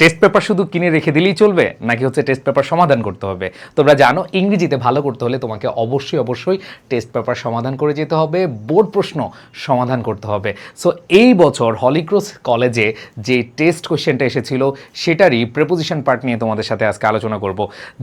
Test paper শুধু কিনে রেখে দিলেই চলবে নাকি টেস্ট পেপার সমাধান করতে হবে? তোমরা জানো ইংরেজিতে ভালো করতে হলে তোমাকে অবশ্যই টেস্ট পেপার সমাধান করে যেতে হবে, বোর্ড প্রশ্ন সমাধান করতে হবে। সো এই বছর হলিক্রস কলেজে যে টেস্ট কোশ্চেনটা এসেছিল সেটারই প্রিপোজিশন পার্ট নিয়ে তোমাদের সাথে আজকে আলোচনা করব।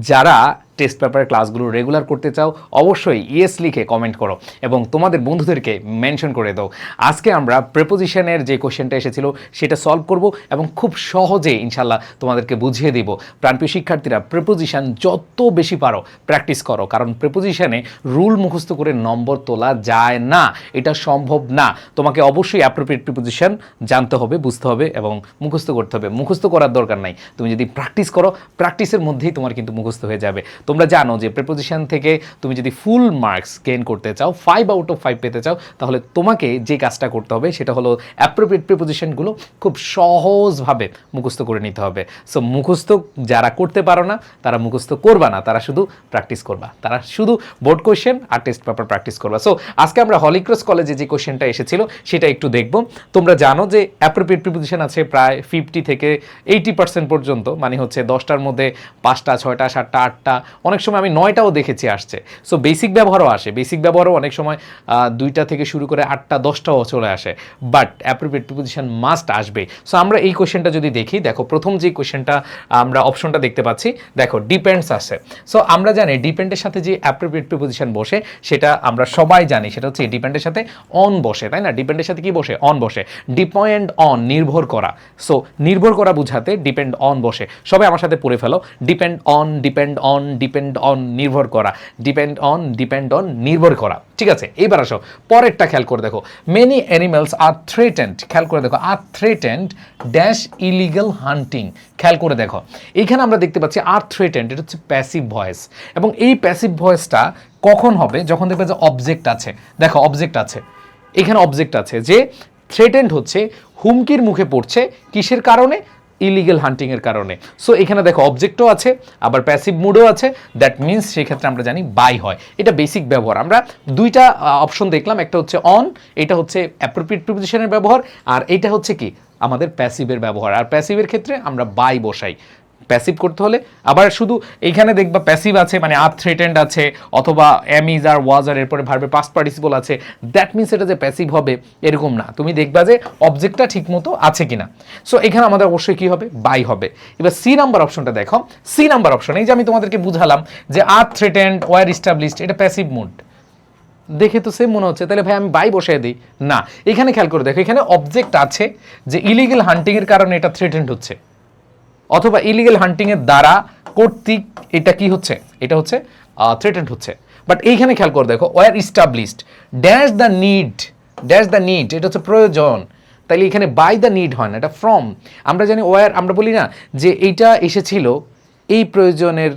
যারা টেস্ট পেপারের ক্লাসগুলো রেগুলার করতে চাও অবশ্যই ইয়েস লিখে কমেন্ট করো এবং তোমাদের বন্ধুদেরকে মেনশন করে দাও। আজকে আমরা প্রিপোজিশনের যে কোশ্চেনটা এসেছিল সেটা সলভ করব এবং খুব সহজে ইনশাল্লাহ তোমাদেরকে বুঝিয়ে দিব। প্রাণপ্রিয় শিক্ষার্থীরা, প্রিপোজিশন যত বেশি পারো প্র্যাকটিস করো, কারণ প্রিপোজিশনে রুল মুখস্থ করে নম্বর তোলা যায় না, এটা সম্ভব না। তোমাকে অবশ্যই অ্যাপ্রোপ্রিয়েট প্রিপোজিশন জানতে হবে, বুঝতে হবে এবং মুখস্থ করতে হবে। মুখস্থ করার দরকার নাই, তুমি যদি প্র্যাকটিস করো প্র্যাকটিসের মধ্যেই তোমার কিন্তু মুখস্থ হয়ে যাবে। তোমরা জানো যে প্রিপোজিশন থেকে তুমি যদি ফুল মার্কস গেইন করতে চাও, 5 আউট অফ 5 পেতে চাও, তাহলে তোমাকে যে কাজটা করতে হবে সেটা হলো অ্যাপ্রোপ্রিয়েট প্রিপোজিশনগুলো খুব সহজভাবে মুখস্থ করে নিতে হবে। সো মুখস্থ যারা করতে পারো না তারা মুখস্থ করবা না, তারা শুধু প্র্যাকটিস করবা, তারা শুধু বোর্ড কোশ্চেন আর টেস্ট পেপার প্র্যাকটিস করবা। সো আজকে আমরা হলিক্রস কলেজে যে কোশ্চেনটা এসেছিল সেটা একটু দেখব। তোমরা জানো যে অ্যাপ্রোপ্রিয়েট প্রিপোজিশন আছে প্রায় 50 থেকে 80% পর্যন্ত, মানে হচ্ছে 10টার মধ্যে 5টা 6টা 7টা 8টা, অনেক সময় আমি 9টাও দেখেছি আসছে। সো বেসিক ব্যবহারও আসে, বেসিক ব্যবহারও অনেক সময় 2টা থেকে শুরু করে 8টা 10টাও চলে আসে, বাট অ্যাপ্রোপ্রিয়েট প্রিপোজিশন মাস্ট আসবে। সো আমরা এই কোশ্চেনটা যদি দেখি, দেখো প্রথম যে কোশ্চেনটা আমরা অপশনটা দেখতে পাচ্ছি, দেখো ডিপেন্ডস আছে। সো আমরা জানি ডিপেন্ডের সাথে যে অ্যাপ্রোপ্রিয়েট প্রিপোজিশন বসে সেটা আমরা সবাই জানি, সেটা হচ্ছে ডিপেন্ডের সাথে অন বসে, তাই না? ডিপেন্ডের সাথে কি বসে? অন বসে। ডিপেন্ড অন, নির্ভর করা। সো নির্ভর করা বুঝাতে ডিপেন্ড অন বসে। সবাই আমার সাথে পড়ে ফেলো, depend on, depend on, depend on, নির্ভর করা, ডিপেন্ড অন, নির্ভর করা। ঠিক আছে, এইবার আসো পরেরটা খেয়াল করে দেখো, মেনি অ্যানিমালস আর থ্রেটেন্ড। খেয়াল করে দেখো, আর থ্রেটেন্ড ড্যাশ ইলিগাল হান্টিং। খেয়াল করে দেখো এইখানে আমরা দেখতে পাচ্ছি আর থ্রেটেন্ড, এটা হচ্ছে প্যাসিভ ভয়েস, এবং এই প্যাসিভ ভয়েসটা কখন হবে? যখন দেখবে যে অবজেক্ট আছে। দেখো অবজেক্ট আছে, এখানে অবজেক্ট আছে যে থ্রেটেন্ড হচ্ছে হুমকির মুখে পড়ছে, কিসের কারণে? ইলিগাল হান্টিংয়ের কারণে। সো এখানে দেখো অবজেক্টও আছে, আবার প্যাসিভ মুডও আছে, দ্যাট মিনস সেক্ষেত্রে আমরা জানি বাই হয়। এটা বেসিক ব্যবহার। আমরা দুইটা অপশন দেখলাম, একটা হচ্ছে অন, এটা হচ্ছে অ্যাপ্রোপ্রিয়েট প্রিপোজিশনের ব্যবহার, আর এটা হচ্ছে কি আমাদের প্যাসিভের ব্যবহার। আর প্যাসিভের ক্ষেত্রে আমরা বাই বসাই প্যাসিভ করতে হলে। আবার শুধু এইখানে দেখবা প্যাসিভ আছে মানে আর থ্রেটেন্ড আছে, অথবা এম ইজ আর ওয়াজ আর এরপরে ভার্বের পাস্ট পার্টিসিপল আছে, দ্যাট মিনস এটা যে প্যাসিভ হবে এরকম না। তুমি দেখবা যে অবজেক্টটা ঠিক মতো আছে কিনা। সো এখানে আমাদের অবশ্যই কি হবে? বাই হবে। এবার সি নাম্বার অপশনটা দেখো, সি নাম্বার অপশন, এই যে আমি তোমাদেরকে বুঝালাম যে আর থ্রেটেন্ড ওয়ার ইস্টাবলিশড, এটা প্যাসিভ মুড। দেখে তো সেম মনে হচ্ছে, তাহলে ভাই আমি বাই বসাই দিই না। এখানে খেয়াল করে দেখো, এখানে অবজেক্ট আছে যে ইলিগাল হান্টিংয়ের কারণে এটা থ্রেটেন্ড হচ্ছে, অথবা ইলিগাল হান্টিংয়ের দ্বারা কর্তৃক এটা কি হচ্ছে? এটা হচ্ছে থ্রেটেন্ড হচ্ছে। বাট এইখানে খেয়াল করে দেখো, were established dash the need, dash the need, এটা হচ্ছে প্রয়োজন। তাইলে এখানে বাই দ্য নিড হয় না, এটা ফ্রম। আমরা জানি ওয়ার, আমরা বলি না যে এইটা এসেছিল এই প্রয়োজনের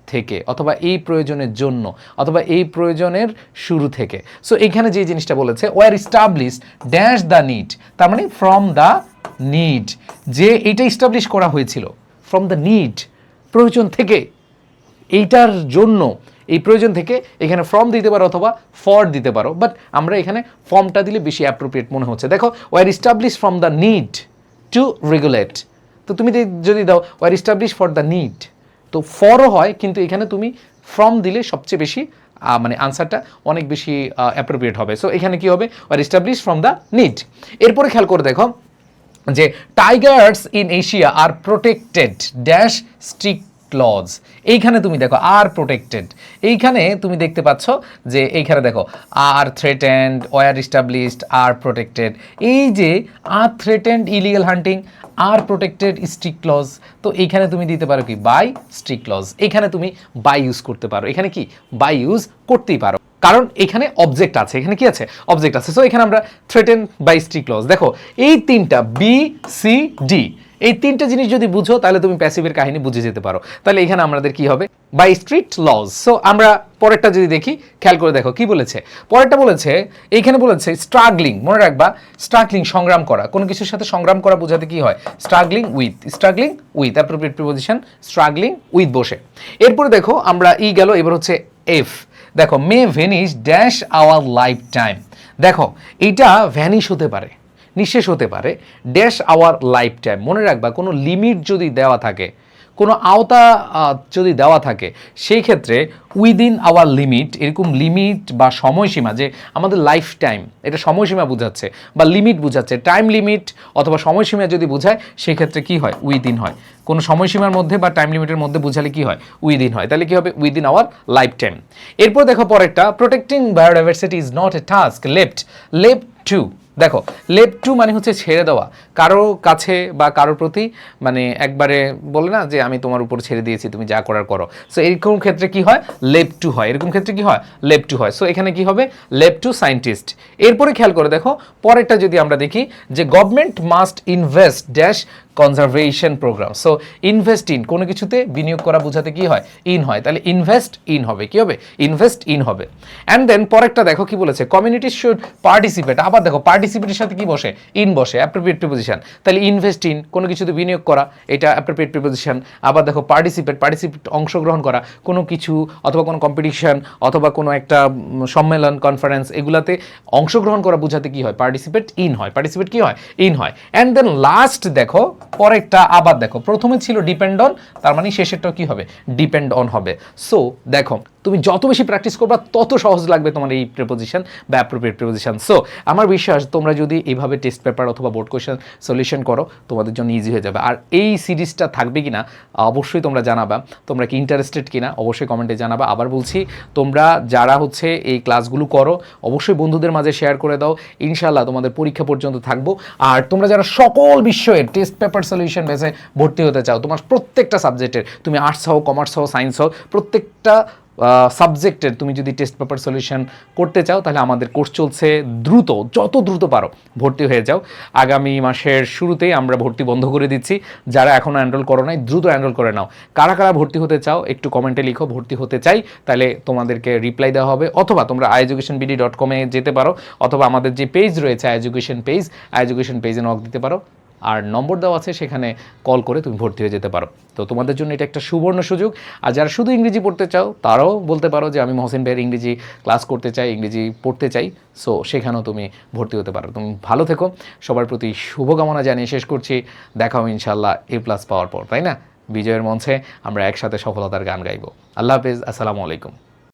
থেকে, অথবা এই প্রয়োজনের জন্য, অথবা এই প্রয়োজনের শুরু থেকে। সো এখানে যে জিনিসটা বলেছে were established dash the need, তার মানে ফ্রম দ্য নিড, যে এইটা ইস্টাবলিশ করা হয়েছিল ফ্রম দ্য নিড, প্রয়োজন থেকে, এইটার জন্য, এই প্রয়োজন থেকে। এখানে ফ্রম দিতে পারো অথবা ফর দিতে পারো, বাট আমরা এখানে ফর্মটা দিলে বেশি অ্যাপ্রোপ্রিয়েট মনে হচ্ছে। দেখো were establish from the need to regulate, তো তুমি যদি দাও were establish for the need, তো ফরও হয়, কিন্তু এখানে তুমি ফ্রম দিলে সবচেয়ে বেশি মানে আনসারটা অনেক বেশি অ্যাপ্রোপ্রিয়েট হবে। সো এখানে কি হবে? Were establish from the need. এরপরে খেয়াল করে দেখো যে tigers in Asia are protected dash strict clause. এইখানে তুমি দেখো আর প্রোটেক্টেড, এইখানে তুমি দেখতে পাচ্ছ যে এইখানে দেখো আর থ্রেটেন্ড, ওয়ার ইস্টাবলিশড, আর প্রোটেক্টেড। এই যে আর থ্রেটেন্ড ইলিগাল হান্টিং, আর প্রোটেক্টেড স্ট্রিক্ট ক্লজ, তো এইখানে তুমি দিতে পারো কি? By strict clause. এখানে তুমি বাই ইউজ করতে পারো, এখানে কি বাই ইউজ করতেই পারো, কারণ এখানে অবজেক্ট আছে। এখানে কি আছে? অবজেক্ট আছে। সো এখানে আমরা থ্রেটেন বাই স্ট্রিক্ট ক্লজ। দেখো এই তিনটা বি সি ডি, এই তিনটা জিনিস যদি বুঝো তাহলে তুমি প্যাসিভের কাহিনী বুঝে যেতে পারো। তাহলে এখানে আমাদের কি হবে? By strict lodge. সো আমরা পরেরটা যদি দেখি, খেয়াল করে দেখো কি বলেছে। পরেরটা বলেছে, এইখানে বলেছে স্ট্রাগলিং। মনে রাখবা স্ট্রাগলিং সংগ্রাম করা, কোনো কিছুর সাথে সংগ্রাম করা বোঝাতে কি হয়? Struggling with, struggling with appropriate preposition struggling with বসে। এরপরে দেখো আমরা ই গেল, এবার হচ্ছে এফ। দেখো may vanish dash our lifetime. দেখো এইটা ভ্যানিশ হতে পারে, নিঃশেষ হতে পারে ড্যাশ আওয়ার লাইফ টাইম। মনে রাখবা কোনো লিমিট যদি দেওয়া থাকে, কোনো আওতা যদি দেওয়া থাকে, সেই ক্ষেত্রে উইদিন আওয়ার লিমিট, এরকম লিমিট বা সময়সীমা, যে আমাদের লাইফ টাইম এটা সময়সীমা বোঝাচ্ছে বা লিমিট বোঝাচ্ছে, টাইম লিমিট অথবা সময়সীমা যদি বোঝায় সেই ক্ষেত্রে কী হয়, উইদিন হয়। কোনো সময়সীমার মধ্যে বা টাইম লিমিটের মধ্যে বোঝালে কি হয়, উইদিন হয়। তাহলে কি হবে, উইদিন আওয়ার লাইফ টাইম। এরপর দেখো পরেরটা, protecting biodiversity is not a task left to. দেখো লেফট টু মানে হচ্ছে ছেড়ে দেওয়া কারো কাছে বা কারোর প্রতি, মানে একবারে বলে না যে আমি তোমার উপর ছেড়ে দিয়েছি, তুমি যা করার করো। সো এরকম ক্ষেত্রে কি হয়, লেফট টু হয়। এরকম ক্ষেত্রে কি হয়, লেফট টু হয়। সো এখানে কি হবে, লেফট টু সায়েন্টিস্ট। এরপরে খেয়াল করে দেখো পরেরটা যদি আমরা দেখি যে government must invest dash conservation program. So invest in, কোনো কিছুতে বিনিয়োগ করা বোঝাতে কি হয়, ইন হয়। তাহলে ইনভেস্ট ইন হবে, কি হবে, ইনভেস্ট ইন হবে। অ্যান্ড দেন পরেরটা দেখো কি বলেছে, কমিউনিটি শুড পার্টিসিপেট। আবার দেখো পার্টিসিপেটের সাথে কি বসে, ইন বসে, অ্যাপ্রোপ্রিয়েট প্রিপোজিশন। তাহলে ইনভেস্ট ইন, কোনো কিছুতে বিনিয়োগ করা, এটা অ্যাপ্রোপ্রিয়েট প্রিপোজিশন। আবার দেখো পার্টিসিপেট অংশগ্রহণ করা, কোনো কিছু অথবা কোনো কম্পিটিশন অথবা কোনো একটা সম্মেলন, কনফারেন্স, এগুলাতে অংশগ্রহণ করা বোঝাতে কি হয়, পার্টিসিপেট ইন হয়। পার্টিসিপেট কি হয়, ইন হয়। অ্যান্ড দেন লাস্ট দেখো পরেরটা, আবার দেখো প্রথমে ছিল ডিপেন্ড অন, তার মানে শেষেরটাও কি হবে, ডিপেন্ড অন হবে। সো দেখো তুমি যত বেশি প্র্যাকটিস করবা তত সহজ লাগবে তোমার এই প্রিপোজিশন বা অ্যাপ্রোপ্রিয়েট প্রিপোজিশন। সো আমার বিশ্বাস তোমরা যদি এইভাবে টেস্ট পেপার অথবা বোর্ড কোয়েশ্চেন সলিউশন করো তোমাদের জন্য ইজি হয়ে যাবে। আর এই সিরিজটা থাকবে কিনা অবশ্যই তোমরা জানাবা, তোমরা কি ইন্টারেস্টেড কিনা অবশ্যই কমেন্টে জানাবা। আবার বলছি, তোমরা যারা হচ্ছে এই ক্লাসগুলো করো অবশ্যই বন্ধুদের মাঝে শেয়ার করে দাও। ইনশাআল্লাহ তোমাদের পরীক্ষা পর্যন্ত থাকবো। আর তোমরা যারা সকল বিষয়ের টেস্ট পেপার সলিউশন বেসে ভর্তি হতে চাও, তোমার প্রত্যেকটা সাবজেক্টের, তুমি আর্টস হও, কমার্স হও, সায়েন্স হও, প্রত্যেকটা সাবজেক্টের তুমি যদি টেস্ট পেপার সলিউশন করতে চাও তাহলে আমাদের কোর্স চলছে, দ্রুত যত দ্রুত পারো ভর্তি হয়ে যাও। আগামী মাসের শুরুতেই আমরা ভর্তি বন্ধ করে দিচ্ছি। যারা এখনও এনরোল করো নাই দ্রুত এনরোল করে নাও। কারা কারা ভর্তি হতে চাও একটু কমেন্টে লিখো, ভর্তি হতে চাই, তাহলে তোমাদেরকে রিপ্লাই দেওয়া হবে। অথবা তোমরা iEducationBD.com এ যেতে পারো, অথবা আমাদের যে পেজ রয়েছে iEducation পেজে নক দিতে পারো। আর নম্বর দেওয়া আছে, সেখানে কল করে তুমি ভর্তি হয়ে যেতে পারো। তো তোমাদের জন্য এটা একটা সুবর্ণ সুযোগ। আর যারা শুধু ইংরেজি পড়তে চাও তারাও বলতে পারো যে আমি মহসিন ভাইয়ের ইংরেজি ক্লাস করতে চাই, ইংরেজি পড়তে চাই। সো সেখানেও তুমি ভর্তি হতে পারো। তুমি ভালো থেকো, সবার প্রতি শুভকামনা জানিয়ে শেষ করছি। দেখাও ইনশাল্লাহ A+ পাওয়ার পর, তাই না? বিজয়ের মঞ্চে আমরা একসাথে সফলতার গান গাইবো। আল্লাহ হাফেজ, আসসালামু আলাইকুম।